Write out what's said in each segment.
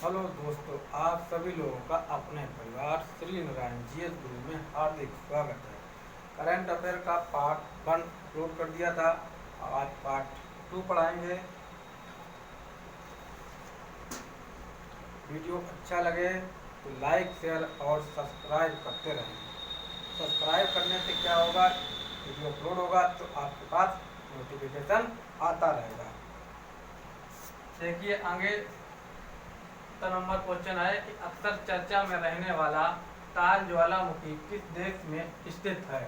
Hello दोस्तों, आप सभी लोगों का अपने परिवार श्री नारायण जीएस गुरु में हार्दिक स्वागत है। करंट अफेयर का पार्ट 1 अपलोड कर दिया था, आज पार्ट 2 पढ़ाएंगे। वीडियो अच्छा लगे तो लाइक, शेयर और सब्सक्राइब करते रहें। सब्सक्राइब करने से क्या होगा, वीडियो अपलोड होगा तो आपके पास नोटिफिकेशन आता रहेगा। देखिए आगे नंबर क्वेश्चन है कि अक्सर चर्चा में रहने वाला ताल ज्वालामुखी किस देश में स्थित है।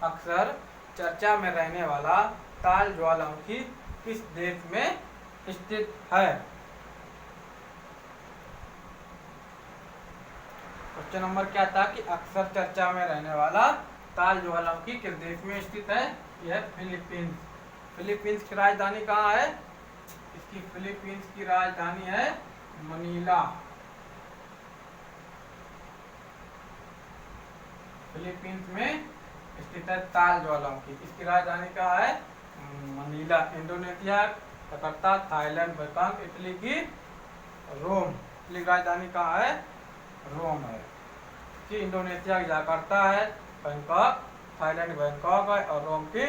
अक्सर चर्चा में रहने वाला ताल ज्वालामुखी किस देश में स्थित है। क्वेश्चन नंबर क्या था कि अक्सर चर्चा में रहने वाला ताल ज्वालामुखी किस देश में स्थित है। यह फिलीपींस। फिलीपींस की राजधानी कहाँ है? इसकी फिलीपींस की राजधानी है मनीला। फिलीपींस में स्थित है ताल ज्वालामुखी। इसकी राजधानी कहाँ है? Manila. Indonesia Jakarta, Thailand Bangkok, Italy की रोम। इटली की राजधानी कहाँ है? रोम है। कि इंडोनेशिया की जकार्ता है, बैंकॉक, थाईलैंड बैंकॉक है और रोम की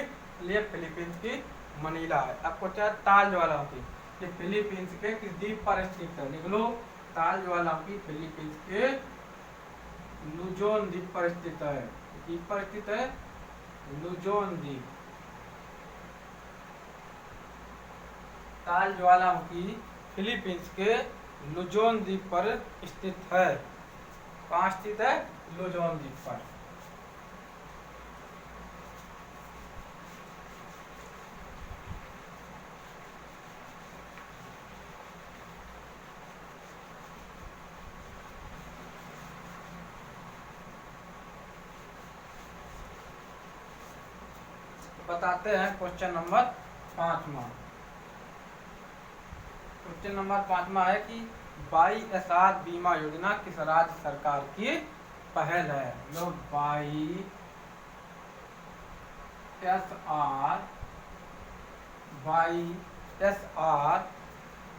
लिए फिलीपींस की मनीला है। आपको क्या ताल ज्वालामुखी ये फिलीपींस के किस द्वीप पर स्थित है? लिख लो, ताल ज्वालामुखी फिलीपींस के लुजोन द्वीप पर स्थित है। द्वीप पर स्थित है लुजोन द्वीप। ताल ज्वालामुखी फिलीपींस के लुजोन द्वीप पर स्थित है। कहाँ स्थित है? लुजोन द्वीप पर। बताते हैं क्वेश्चन नंबर 5वां। क्वेश्चन नंबर 5वां है कि YSR बीमा योजना किस राज्य सरकार की पहल है। लोग YSR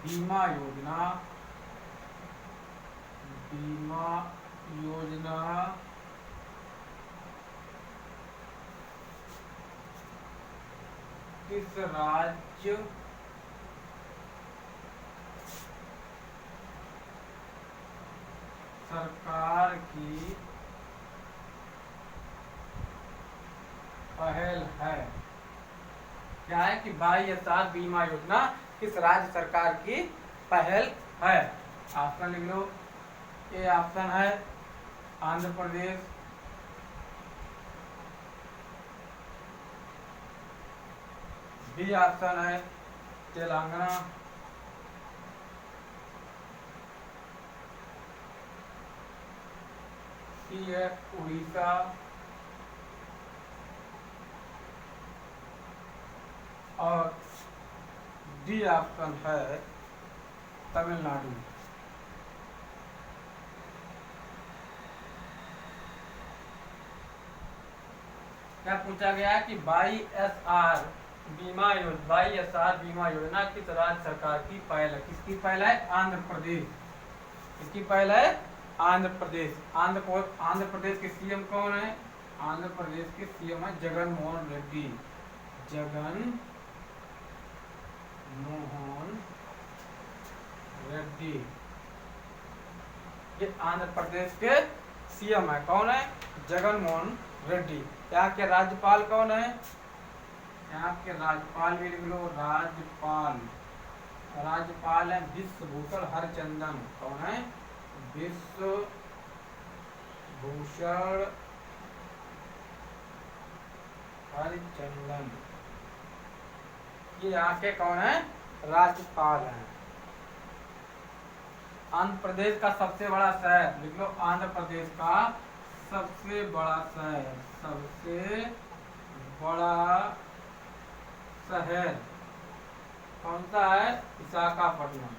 बीमा योजना किस राज्य सरकार की पहल है। क्या है कि YSR बीमा योजना किस राज्य सरकार की पहल है। ऑप्शन लिख लो। ए ऑप्शन है आंध्र प्रदेश, बी ऑप्शन है तेलंगाना, सी है उड़ीसा और डी ऑप्शन है तमिलनाडु। क्या पूछा गया है कि YSR बीमा योजना किस राज्य सरकार की पहल है। किसकी पहल है? आंध्र प्रदेश। किसकी पहल है? आंध्र प्रदेश। आंध्र प्रदेश के सीएम कौन है? आंध्र प्रदेश के सीएम है जगन मोहन रेड्डी। जगन मोहन रेड्डी ये आंध्र प्रदेश के सीएम है। कौन है? जगन मोहन रेड्डी। यहाँ के राज्यपाल कौन है? यहाँ के राज्यपाल भी लिख लो। राज्यपाल है विश्वभूषण हरचंदन। कौन है? विश्वभूषण हरचंदन। ये यहाँ के कौन है? राज्यपाल हैं। आंध्र प्रदेश का सबसे बड़ा शहर लिख लो। आंध्र प्रदेश का सबसे बड़ा शहर कौन सा है? विशाखापट्टनम।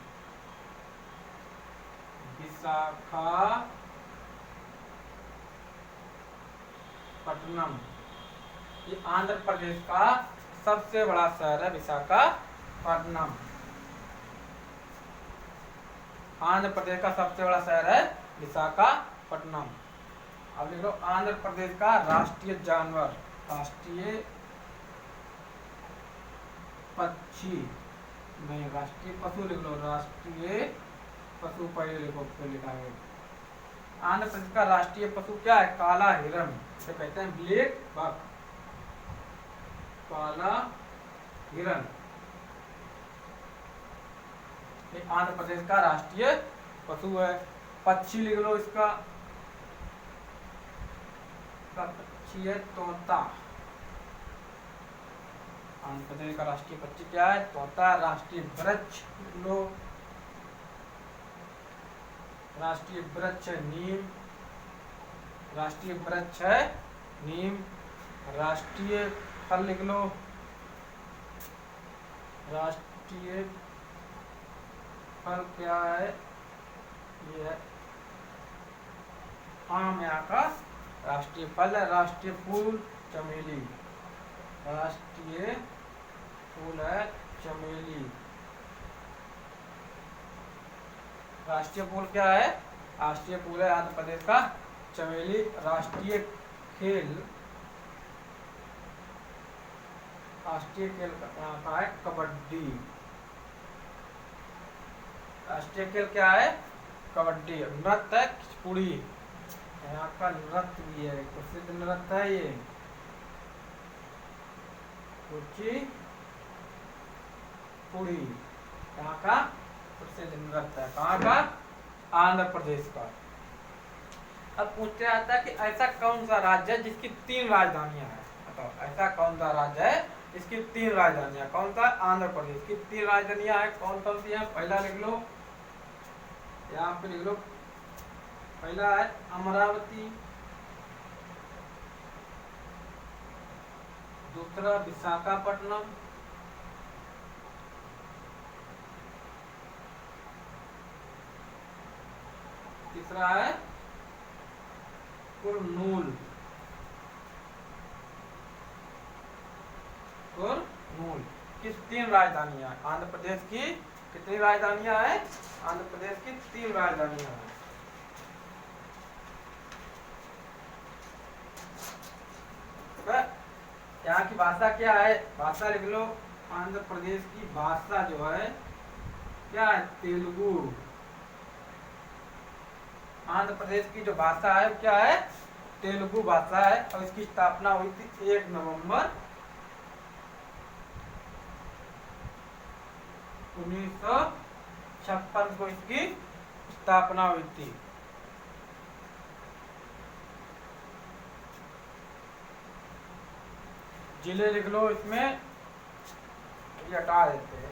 ये आंध्र प्रदेश का सबसे बड़ा शहर है विशाखापट्टनम। आंध्र प्रदेश का सबसे बड़ा शहर है विशाखापट्टनम। अब लिख लो आंध्र प्रदेश का राष्ट्रीय जानवर, राष्ट्रीय पक्षी नहीं, राष्ट्रीय पशु लिख लो, राष्ट्रीय पशु पहले लिखो, फिर लिखा है। आंध्र प्रदेश का राष्ट्रीय पशु क्या है? काला हिरण, इसे कहते हैं ब्लैक बक, काला हिरण। ये आंध्र प्रदेश का राष्ट्रीय पशु है। पक्षी लिख लो इसका पक्षी है तोता। आंध्र प्रदेश का राष्ट्रीय पक्षी क्या है? तोता। राष्ट्रीय वृक्ष लिख लो, राष्ट्रीय वृक्ष है नीम, राष्ट्रीय वृक्ष है नीम। राष्ट्रीय फल लिख लो, राष्ट्रीय फल क्या है? ये है आम, यहाँ का राष्ट्रीय फल है। राष्ट्रीय फूल चमेली, राष्ट्रीय फूल है चमेली। राष्ट्रीय फूल क्या है? राष्ट्रीय फूल है आंध्र प्रदेश का चमेली। राष्ट्रीय खेल, राष्ट्रीय खेल का है कबड्डी। राष्ट्रीय खेल क्या है? कबड्डी। नृत्य है कुचिपुड़ी, यहाँ का नृत्य भी है, प्रसिद्ध नृत्य है ये कुचिपुड़ी, यहाँ का प्रसिद्ध नृत्य है। कहाँ का? आंध्र प्रदेश का। अब पूछते आता है कि ऐसा कौन सा राज्य है जिसकी 3 राजधानियां हैं? बताओ, ऐसा कौन सा राज्य है जिसकी 3 राजधानियां? कौन सा? आंध्र प्रदेश की 3 राजधानियां हैं। कौन कौन सी हैं? पहला लिख लो, यहाँ पे लिख लो, पहला है अमरावती, दूसरा विशाखापट्टनम, तीसरा है कुरनूल। कुरनूल। किस 3 राजधानियां? आंध्र प्रदेश की कितनी राजधानियां हैं? आंध्र प्रदेश की 3 राजधानियां हैं। यहाँ की भाषा क्या है? भाषा लिख लो, आंध्र प्रदेश की भाषा जो है क्या है? तेलुगु। आंध्र प्रदेश की जो भाषा है क्या है? तेलुगु भाषा है। और इसकी स्थापना हुई थी 1 नवंबर 1956 को इसकी स्थापना हुई थी। जिले लिख लो इसमें, ये हटा देते हैं।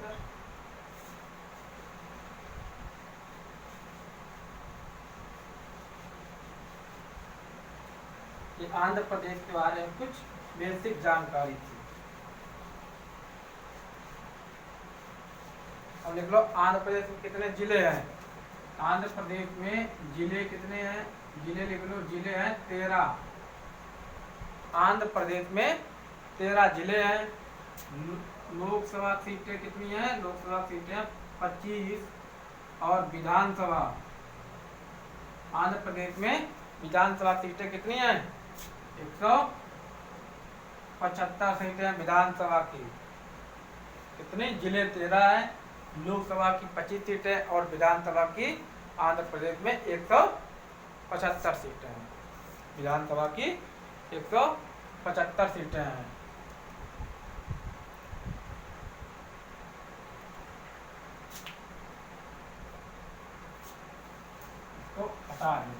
ये आंध्र प्रदेश के बारे में कुछ बेसिक जानकारी थी। अब लिख लो आंध्र प्रदेश में कितने जिले हैं? आंध्र प्रदेश में जिले कितने हैं? जिले लिख लो, जिले हैं 13। आंध्र प्रदेश में 13 जिले हैं। लोकसभा सीटें कितनी हैं? लोकसभा सीटें 25। और विधानसभा, आंध्र प्रदेश में विधानसभा सीटें कितनी हैं? 175 सीटें विधानसभा की। कितनी? जिले 13 है, लोकसभा की 25 सीटें और विधानसभा की आंध्र प्रदेश में 175 सीटें हैं। विधानसभा की 175 सीटें हैं। इसको हटा दें।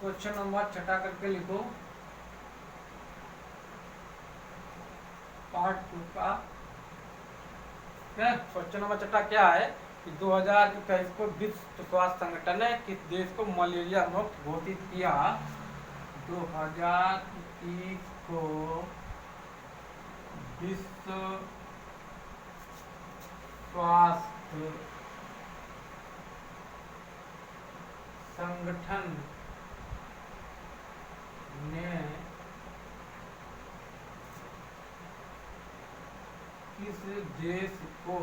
क्वेश्चन नंबर छठा करके लिखो, पार्ट 2 का। क्वेश्चन नंबर छठा क्या है कि 2021 को विश्व स्वास्थ्य संगठन ने किस देश को मलेरिया मुक्त घोषित किया? 2021 को विश्व स्वास्थ्य संगठन ने किस देश को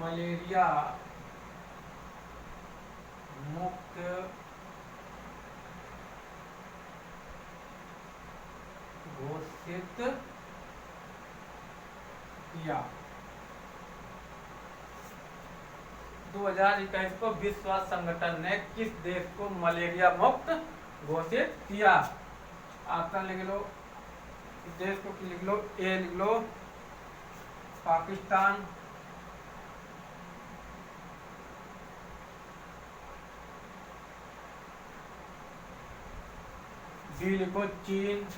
मलेरिया मुक्त घोषित किया? 2021 को विश्व स्वास्थ्य संगठन ने किस देश को मलेरिया मुक्त घोषित किया? ऑप्शन लिख लो, इस देश को लिख लो। ए लिख लो पाकिस्तान, बी लिखो चीन,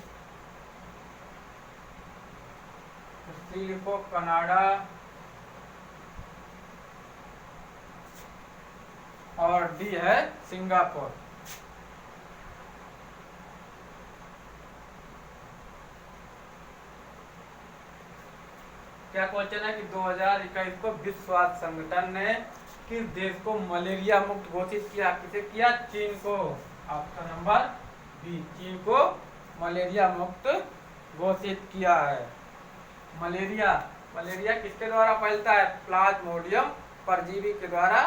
सी लिखो कनाडा और डी है सिंगापुर। क्या क्वेश्चन है कि 2021 को विश्व स्वास्थ्य संगठन ने किस देश को मलेरिया मुक्त घोषित किया? किसे किया? चीन को। ऑप्शन नंबर बी, चीन को मलेरिया मुक्त घोषित किया है। मलेरिया किसके द्वारा फैलता है? प्लाज्मोडियम परजीवी के द्वारा।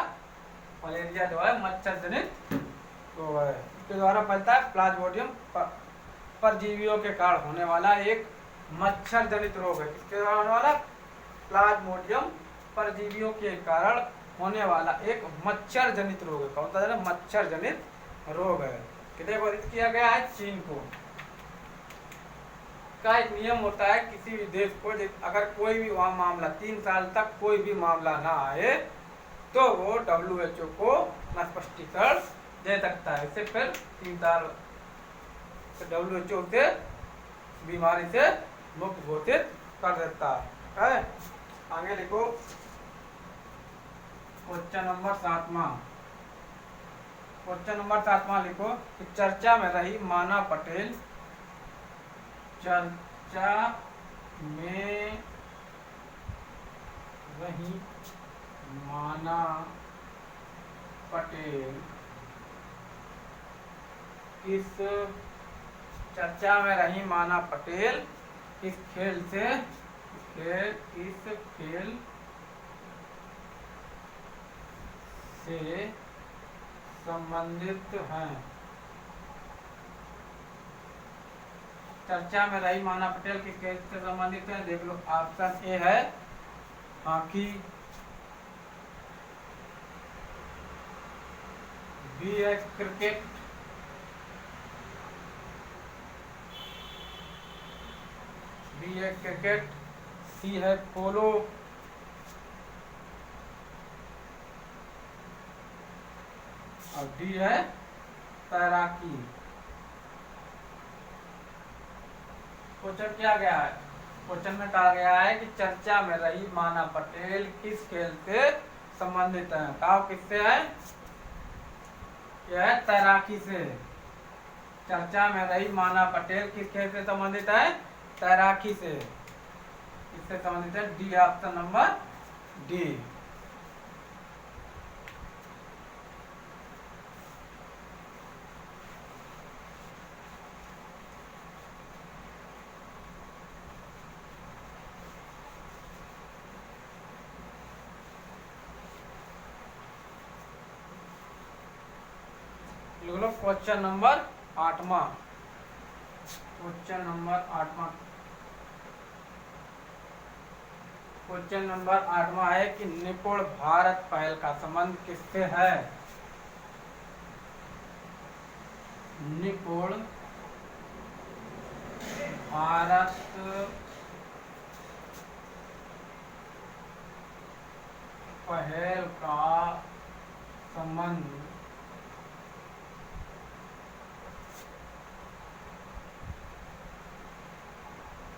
मलेरिया जो है मच्छर जनित रोग है, इसके द्वारा फैलता है। प्लाज्मोडियम परजीवियों के कारण होने वाला एक मच्छर जनित रोग है। किसके द्वारा होने वाला? प्लाज्मोडियम परजीवियों के कारण होने वाला एक मच्छर जनित रोग है। कौन सा? मच्छर जनित रोग है। कितने घोषित किया गया है? चीन को। का एक नियम होता है किसी भी देश को, अगर कोई भी वहां मामला 3 साल तक कोई भी मामला ना आए तो वो WHO को स्पष्टीकरण दे सकता है। इससे फिर 3 साल WHO से बीमारी से मुक्त घोषित कर देता है। आगे लिखो क्वेश्चन नंबर 7वां। क्वेश्चन नंबर 7वां लिखो कि चर्चा में रही माना पटेल, चर्चा में रही माना पटेल किस चर्चा में रही माना पटेल किस खेल से संबंधित हैं? चर्चा में रही माना पटेल किस खेल से संबंधित है? देख लो, ऑप्शन ए है हॉकी, बी है क्रिकेट, सी है पोलो और डी है तैराकी। क्वेश्चन क्या गया है? क्वेश्चन में कहा गया है कि चर्चा में रही माना पटेल किस खेल से संबंधित है? कहा किससे है? यह है तैराकी से। चर्चा में रही माना पटेल किस खेल से संबंधित है? तैराकी से। इससे संबंधित है डी, ऑप्शन नंबर डी। लिख लो क्वेश्चन नंबर 8वां। क्वेश्चन नंबर 8वां है कि निपुण भारत पहल का संबंध किससे है? निपुण भारत पहल का संबंध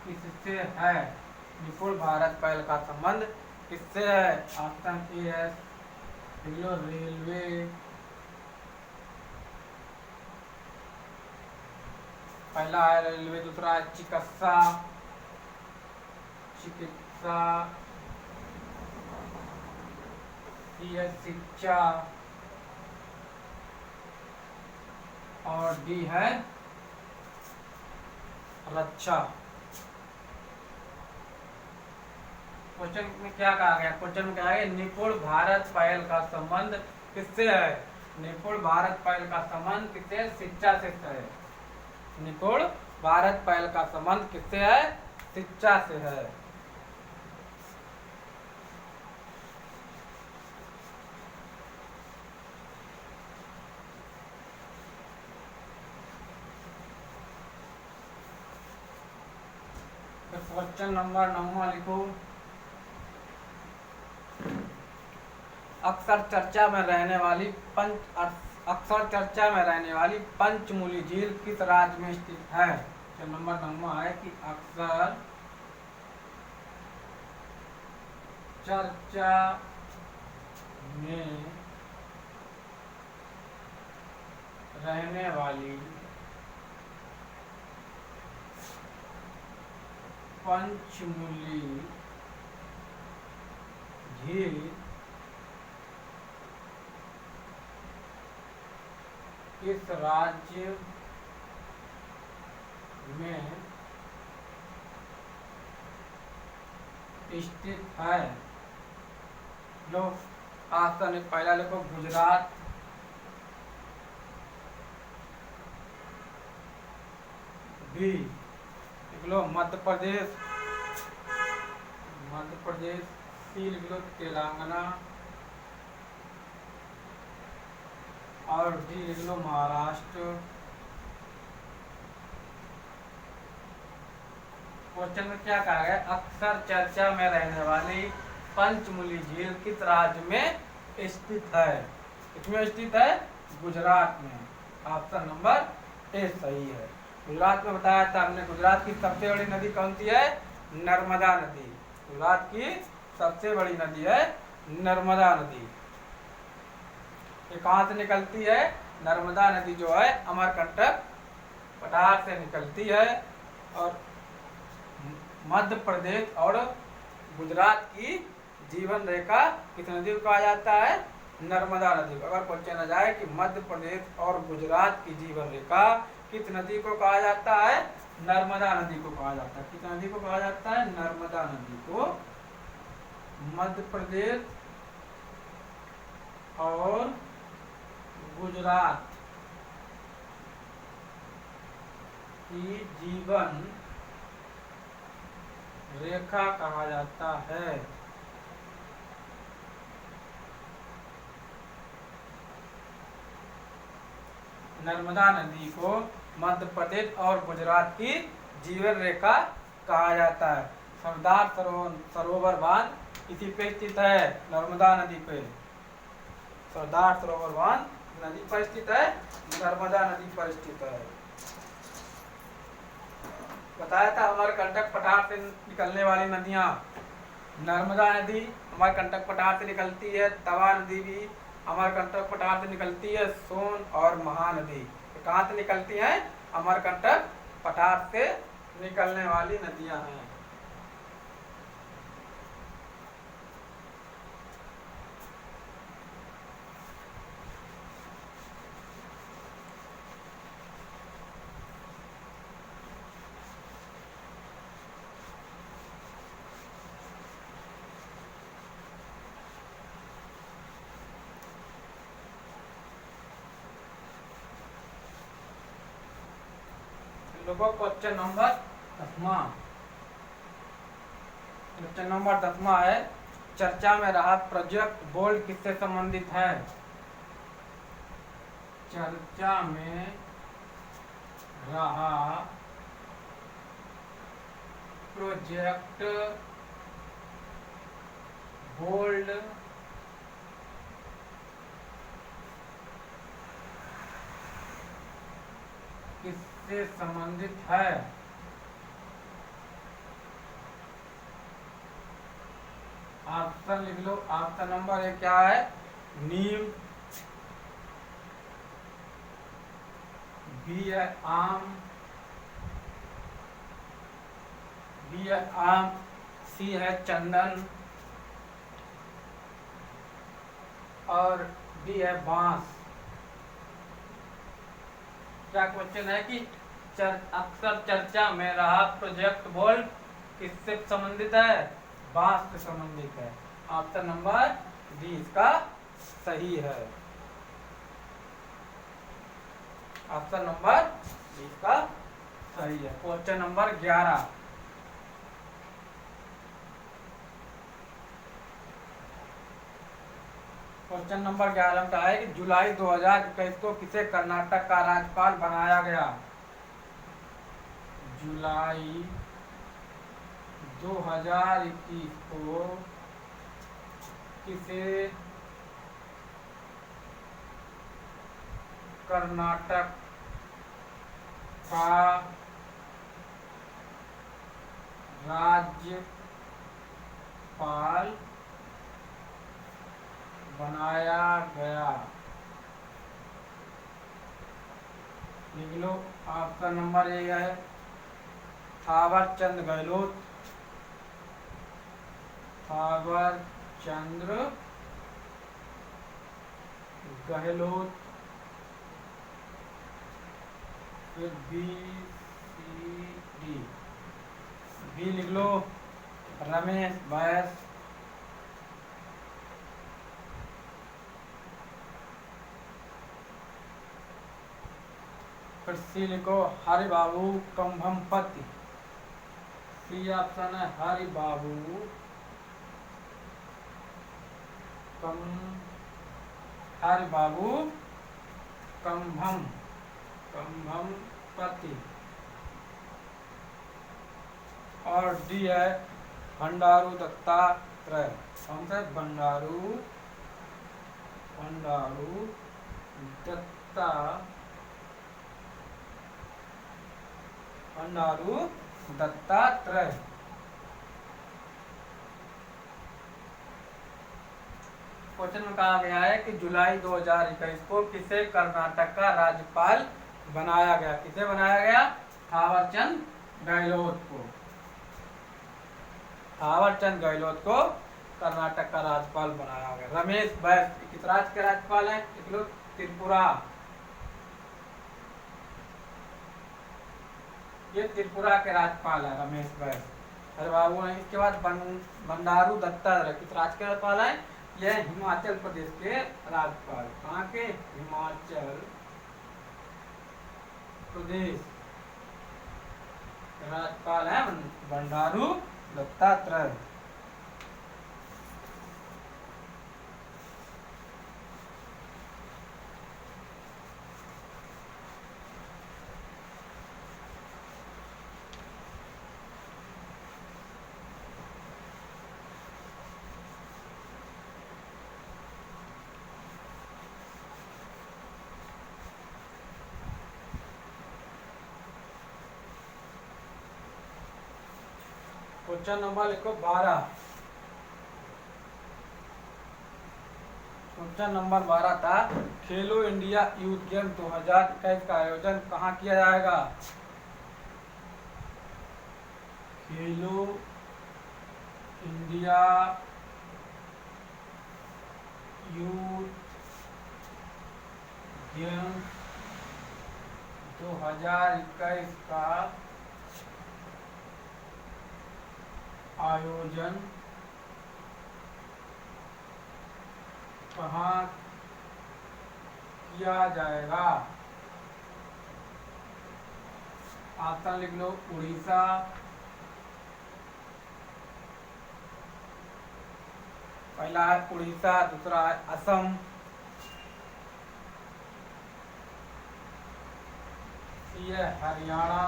किससे है? निपुण भारत पहल का संबंध किससे है? ऑप्शन ए है रेलवे, पहला है रेलवे, दूसरा है चिकित्सा, चिकित्सा, सी है शिक्षा, और डी है रक्षा। क्वेश्चन में क्या कहा गया? क्वेश्चन में कहा गया निपुण भारत पहल का संबंध किससे है? निपुण भारत पहल का संबंध किससे? शिक्षा से है। निपुण भारत पहल का संबंध किससे है? शिक्षा से है। क्वेश्चन नंबर 9 लिखो। अक्सर चर्चा में रहने वाली पंचमूली झील किस राज्य में स्थित है? तो नंबर 9 है कि अक्सर चर्चा में रहने वाली पंचमूली झील किस राज्य में स्थित है? लो आसान, पहला लिखो गुजरात, बी लिख लो मध्य प्रदेश, सी लिख लो तेलंगाना, और डी लिख लो महाराष्ट्र। क्वेश्चन में क्या कहा गया? अक्सर चर्चा में रहने वाली पंचमूली झील किस राज्य में स्थित है? किसमें स्थित है? गुजरात में। ऑप्शन नंबर ए सही है। गुजरात में बताया था हमने। गुजरात की सबसे बड़ी नदी कौन सी है? नर्मदा नदी। गुजरात की सबसे बड़ी नदी है नर्मदा नदी। ये कहाँ से निकलती है? नर्मदा नदी जो है अमरकंटक पठार से निकलती है, और मध्य प्रदेश और गुजरात की जीवन रेखा किस नदी को कहा जाता है? नर्मदा नदी को। अगर क्वेश्चन आ जाए कि मध्य प्रदेश और गुजरात की जीवन रेखा किस नदी को कहा जाता है? नर्मदा नदी को कहा जाता है। किस नदी को कहा जाता है? नर्मदा नदी को। मध्य प्रदेश और गुजरात की जीवन रेखा कहा जाता है। नर्मदा नदी को मध्य प्रदेश और गुजरात की जीवन रेखा कहा जाता है। सरदार सरोवर बांध इसी पे स्थित है, नर्मदा नदी पे। सरदार सरोवर बांध नदी पर स्थित है, नर्मदा नदी पर स्थित है। बताया था अमरकंटक पठार से निकलने वाली नदियां। नर्मदा नदी अमरकंटक पठार से निकलती है, तवा नदी भी अमरकंटक पठार से निकलती है, सोन और महानदी कहाँ से निकलती है? अमरकंटक पठार से निकलने वाली नदियां हैं। क्वेश्चन नंबर 10 है, चर्चा में रहा प्रोजेक्ट बोल्ड किससे संबंधित है? चर्चा में रहा प्रोजेक्ट बोल्ड किससे संबंधित है? ऑप्शन लिख लो। ऑप्शन नंबर 1 क्या है? नीम, बी है आम, बी है आम, सी है चंदन और डी है बांस। क्या क्वेश्चन है कि अक्सर चर्चा में रहा प्रोजेक्ट वोल्ट किससे संबंधित है? बांस से संबंधित है। ऑप्शन नंबर डी इसका सही है। ऑप्शन नंबर डी इसका सही है। Question number 11। क्वेश्चन नंबर 11 का है कि जुलाई 2021 को किसे कर्नाटक का राज्यपाल बनाया गया? जुलाई 2021 को किसे कर्नाटक का राज्यपाल बनाया गया? लिख लो। ऑप्शन नंबर ए है थावर चंद गहलोत, थावर चंद्र गहलोत, फिर बी सी डी। बी लिख लो रमेश बैस, फिर सी लिखो हरिबाबू कंभमपति। सी ऑप्शन है हरिबाबू कंभमपति। और डी है भंडारू दत्तात्रेय। कौन सा? भंडारू दत्तात्रेय। क्वेश्चन में कहा गया है कि जुलाई 2021 को किसे कर्नाटक का राज्यपाल बनाया गया? किसे बनाया गया? थावरचंद गहलोत को। थावरचंद गहलोत को कर्नाटक का राज्यपाल बनाया गया। रमेश बैस किस राज्य के राज्यपाल हैं? त्रिपुरा। ये त्रिपुरा के राज्यपाल है रमेश बैस। अरे बाबू ने इसके बाद बंडारू दत्तात्रेय किस राज्य के राज्यपाल है? यह हिमाचल प्रदेश के राज्यपाल। कहाँ के? हिमाचल प्रदेश राज्यपाल है बंडारू दत्तात्रेय। क्वेश्चन नंबर लिखो 12। क्वेश्चन नंबर 12 था खेलो इंडिया यूथ गेम 2021 का आयोजन कहाँ किया जाएगा? खेलो इंडिया यूथ गेम 2021 का आयोजन कहाँ किया जाएगा? ऑप्शन लिख लो उड़ीसा, पहला है उड़ीसा, दूसरा है असम, सी है हरियाणा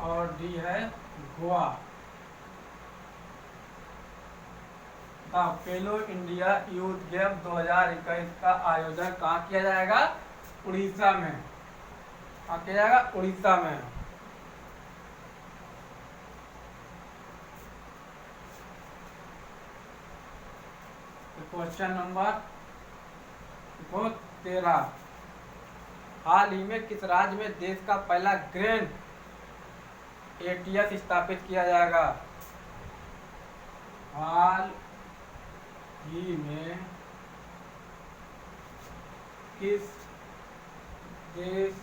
और डी है गोवा। खेलो इंडिया यूथ गेम 2021 का आयोजन कहाँ किया जाएगा? उड़ीसा में। कहाँ किया जाएगा? उड़ीसा में। Question number 13। हाल ही में किस राज्य में देश का पहला ग्रेन एटीएस स्थापित किया जाएगा। हाल ही में किस देश,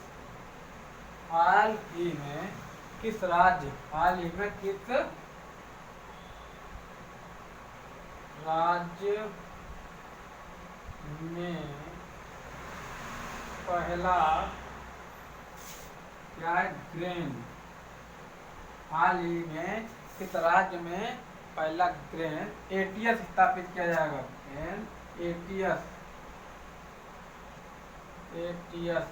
हाल ही में किस राज्य, हाल ही में किस राज्य में पहला क्या है, ग्रेन, हाल ही में किस राज्य में पहला ग्रेन एटीएस स्थापित किया जाएगा। एटीएस, एटीएस,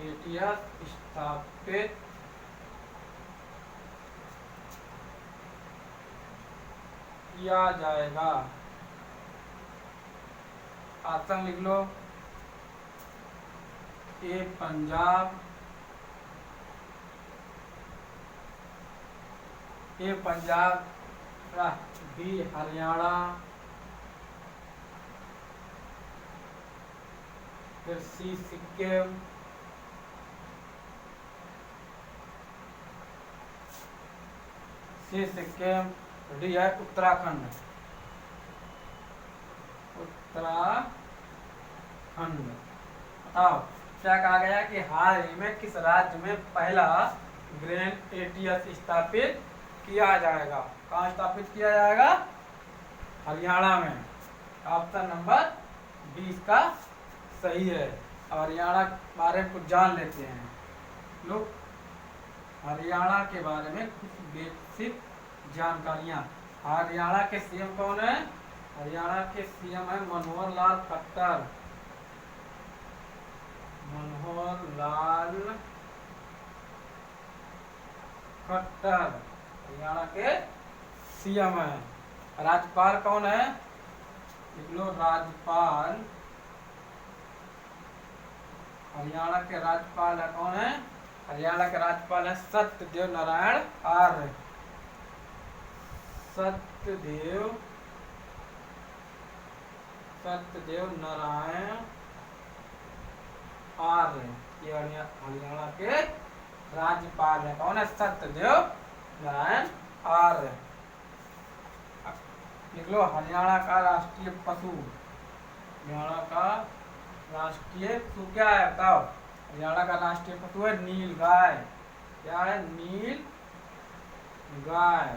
एटीएस स्थापित किया जाएगा। ऑप्शन लिख लो, ए पंजाब, ए पंजाब, बी हरियाणा, फिर सी सिक्किम, सी सिक्किम, डी है उत्तराखंड। उत्तराखंड। बताओ क्या कहा गया कि हाल ही में किस राज्य में पहला ग्रेन एटीएस स्थापित किया जाएगा। कहाँ स्थापित किया जाएगा? हरियाणा में। ऑप्शन नंबर 20 का सही है। अब हरियाणा के बारे में कुछ जान लेते हैं लोग। हरियाणा के बारे में कुछ बेसिक जानकारियां। हरियाणा के सीएम कौन है? हरियाणा के सीएम है मनोहर लाल खट्टर। मनोहर लाल खट्टर हरियाणा के सीएम है। राज्यपाल कौन है? लिख लो, राज्यपाल। हरियाणा के राज्यपाल है कौन है? हरियाणा के राज्यपाल है सत्यदेव नारायण आर्य। सत्यदेव नारायण आर्य ये हरियाणा के राज्यपाल है। कौन है? सत्यदेव नारायण आर्य। लिख लो, हरियाणा का राष्ट्रीय पशु। हरियाणा का राष्ट्रीय पशु क्या है बताओ? हरियाणा का राष्ट्रीय पशु है नील गाय। क्या है? नील गाय।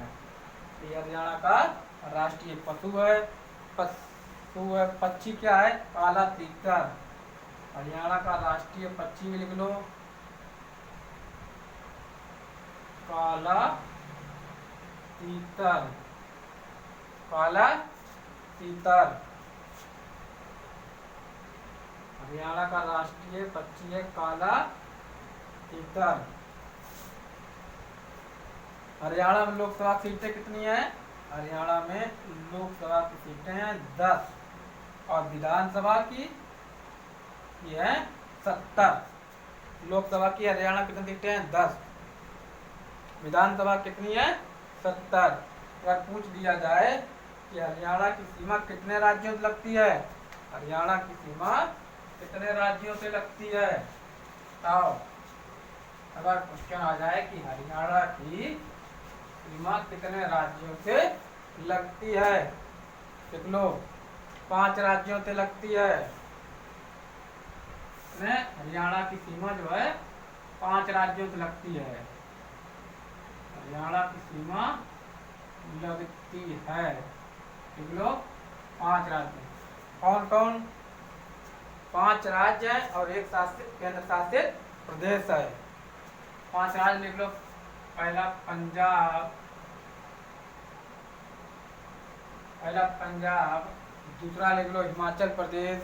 ये हरियाणा का राष्ट्रीय पशु है। पक्षी क्या है? काला तीतर। हरियाणा का राष्ट्रीय पक्षी भी लिख लो, काला तीतर। काला तीतर हरियाणा का राष्ट्रीय पक्षी है काला तीतर। हरियाणा में लोकसभा सीटें कितनी हैं? हरियाणा में लोकसभा की सीटें हैं 10 और विधानसभा की ये है 70। लोकसभा की हरियाणा कितनी सीटें हैं? 10। विधानसभा कितनी है? 70। अगर पूछ दिया जाए कि हरियाणा की सीमा कितने राज्यों से लगती है? हरियाणा की सीमा कितने राज्यों से लगती है? बताओ। अगर क्वेश्चन आ जाए कि हरियाणा की सीमा कितने राज्यों से लगती है, देख लो 5 राज्यों से लगती है। हरियाणा की सीमा जो है 5 राज्यों से लगती है। हरियाणा की सीमा लगती है, देख लो 5 राज्य। कौन कौन? 5 राज्य है और एक शासित केंद्र शासित प्रदेश है। 5 राज्य लिख लो। पहला पंजाब, दूसरा लिख लो हिमाचल प्रदेश,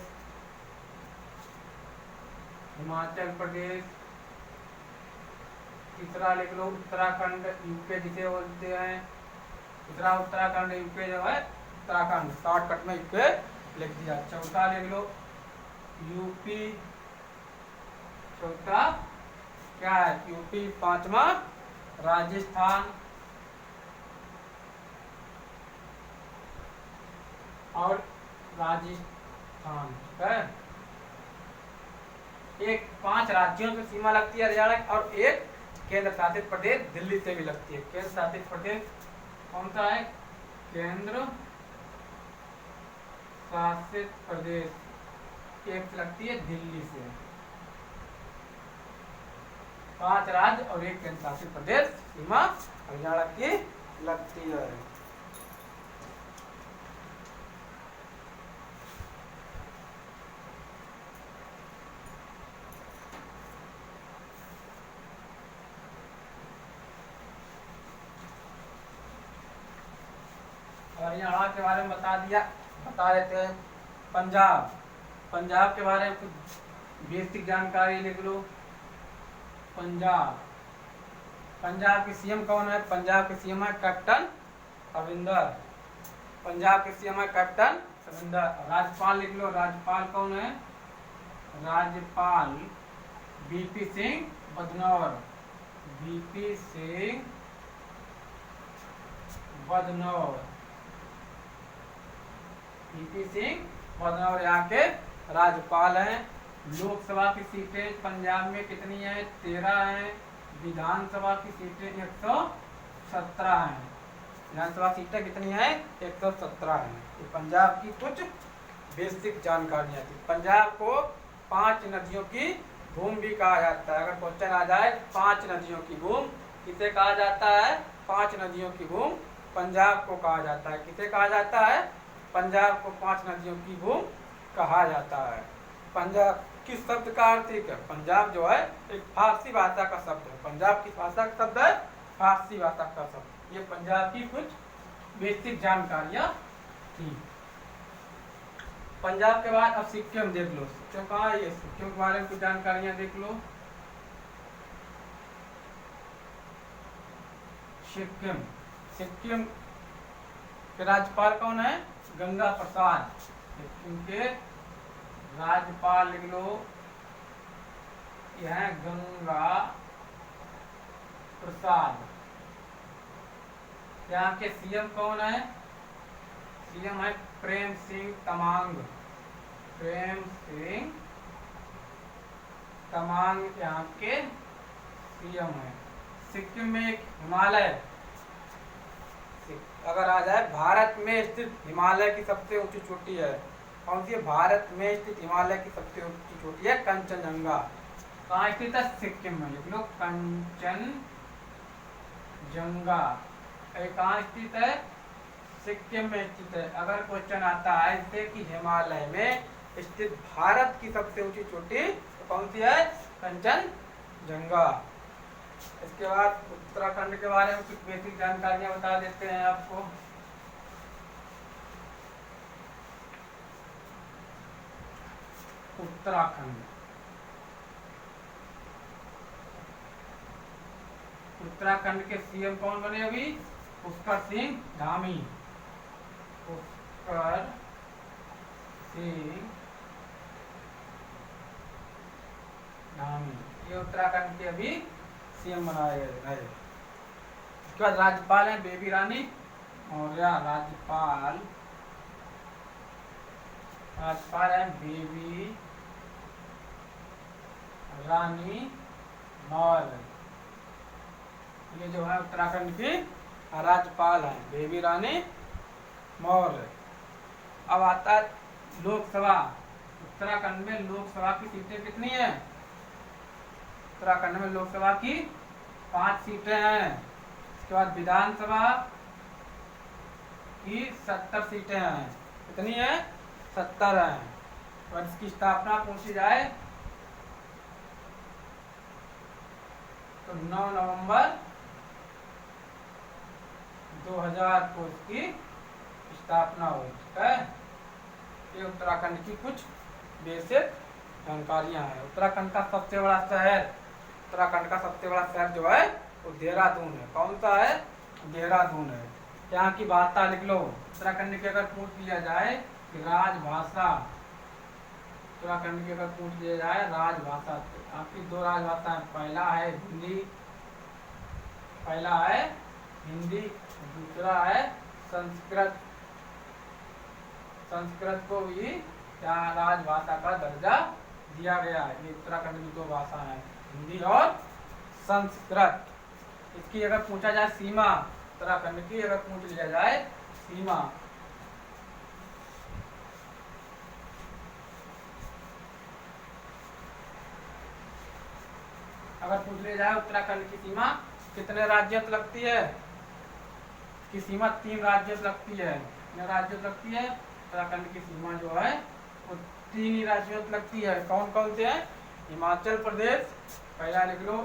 तीसरा लिख लो उत्तराखंड, यूपी जिसे बोलते हैं। तीसरा उत्तराखंड, यूपी जो है उत्तराखंड, शॉर्टकट में यूपी लिख दिया। चौथा लिख लो यूपी, चौथा क्या है? यूपी। 5वां राजस्थान और राजस्थान, ठीक है। एक 5 राज्यों से सीमा लगती है हरियाणा की, और एक केंद्र शासित प्रदेश दिल्ली से भी लगती है। केंद्र शासित प्रदेश कौन सा है? केंद्र शासित प्रदेश एक लगती है दिल्ली से। 5 राज्य और एक केंद्र शासित प्रदेश सीमा हरियाणा की लगती है। हरियाणा के बारे में बता देते हैं। पंजाब के बारे में कुछ बेसिक जानकारी लिख लो। पंजाब की सीएम कौन है? पंजाब के सीएम है कैप्टन अमरिंदर। पंजाब के सीएम है कैप्टन अमरिंदर। राज्यपाल लिख लो। राज्यपाल कौन है? राज्यपाल BP Singh Badnore. BP Singh Badnore. BP Singh Badnore यहाँ के राज्यपाल हैं। लोकसभा की सीटें पंजाब में कितनी है? 13 हैं। विधानसभा की सीटें 117 हैं। विधानसभा सीटें कितनी है? 117 हैं। ये पंजाब की कुछ बेसिक जानकारियाँ थी। पंजाब को 5 नदियों की भूमि भी कहा जाता है। अगर क्वेश्चन आ जाए 5 नदियों की भूमि किसे कहा जाता है? 5 नदियों की भूमि पंजाब को कहा जाता है। किसे कहा जाता है? पंजाब को 5 नदियों की भूमि कहा जाता है। पंजाब किस शब्द का अर्थ है? पंजाब जो है एक फारसी भाषा का शब्द है। पंजाब की भाषा का शब्द है फारसी भाषा का शब्द। ये पंजाब की कुछ बेसिक जानकारियां थी। पंजाब के बाद अब सिक्किम देख लो। सिक्किम कहाँ है? ये सिक्किम के बारे में कुछ जानकारियां देख लो। सिक्किम के राज्यपाल कौन है? गंगा प्रसाद। सिक्किम के राज्यपाल लिख लो। यह है गंगा प्रसाद। यहाँ के सीएम कौन है? सीएम है प्रेम सिंह तमांग। प्रेम सिंह तमांग यहाँ के सीएम है। सिक्किम में एक हिमालय, अगर आ जाए, भारत में स्थित हिमालय की सबसे ऊंची चोटी है। कौन सी है? भारत में स्थित हिमालय की सबसे ऊंची चोटी है कंचनजंगा। कहाँ स्थित है? सिक्किम में। लिख लो कंचनजंगा। कहाँ स्थित है? सिक्किम में स्थित है। अगर क्वेश्चन आता है इससे कि हिमालय में स्थित भारत की सबसे ऊंची चोटी तो कौन सी है? कंचनजंगा। इसके बाद उत्तराखंड के बारे में कुछ बेसिक जानकारियां बता देते हैं आपको। उत्तराखंड के सीएम कौन बने अभी? पुष्कर सिंह धामी। पुष्कर सिंह धामी ये उत्तराखंड के अभी सीएम बनाए गए। उसके बाद राज्यपाल है बेबी रानी मौर्य। राज्यपाल है बेबी रानी मौर्य। ये जो है उत्तराखंड की राज्यपाल है बेबी रानी मौर्य। अब आता है लोकसभा। उत्तराखंड में लोकसभा की सीटें कितनी है? उत्तराखंड में लोकसभा की 5 सीटें हैं। इसके बाद विधानसभा की 70 सीटें हैं। कितनी है? 70 हैं। और इसकी स्थापना पूछी जाए तो 9 नवंबर 2000 को इसकी स्थापना हुई। ठीक है, ये उत्तराखंड की कुछ बेसिक जानकारियां हैं। उत्तराखंड का सबसे बड़ा शहर जो है वो देहरादून है। कौन सा है? देहरादून है। यहाँ की भाषा लिख लो। उत्तराखंड की अगर पूछ लिया जाए कि राजभाषा, उत्तराखंड की अगर पूछ लिया जाए राजभाषा, तो आपकी 2 राजभाषाएं, पहला है हिंदी, दूसरा है संस्कृत। संस्कृत को भी यहाँ राजभाषा का दर्जा दिया गया है। ये उत्तराखंड की दो भाषा है, हिंदी और संस्कृत। इसकी अगर पूछा जाए सीमा, उत्तराखंड की अगर पूछ लिया जाए सीमा, अगर पूछ लिया जाए उत्तराखंड की सीमा कितने राज्यों से लगती है, की सीमा 3 राज्यों से लगती है। कितने राज्यों से लगती है? उत्तराखंड की सीमा जो है वो 3 ही राज्यों से लगती है। कौन कौन से हैं? हिमाचल प्रदेश, पहला लिख लो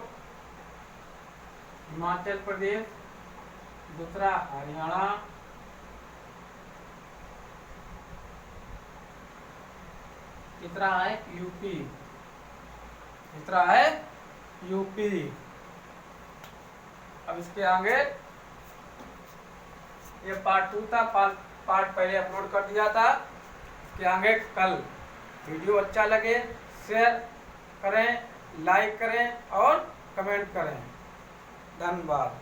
हिमाचल प्रदेश, दूसरा हरियाणा, तीसरा है यूपी, तीसरा है यूपी। अब इसके आगे ये पार्ट 2 था, पार्ट पहले अपलोड कर दिया था। इसके आगे कल। वीडियो अच्छा लगे शेयर करें, लाइक करें और कमेंट करें। धन्यवाद।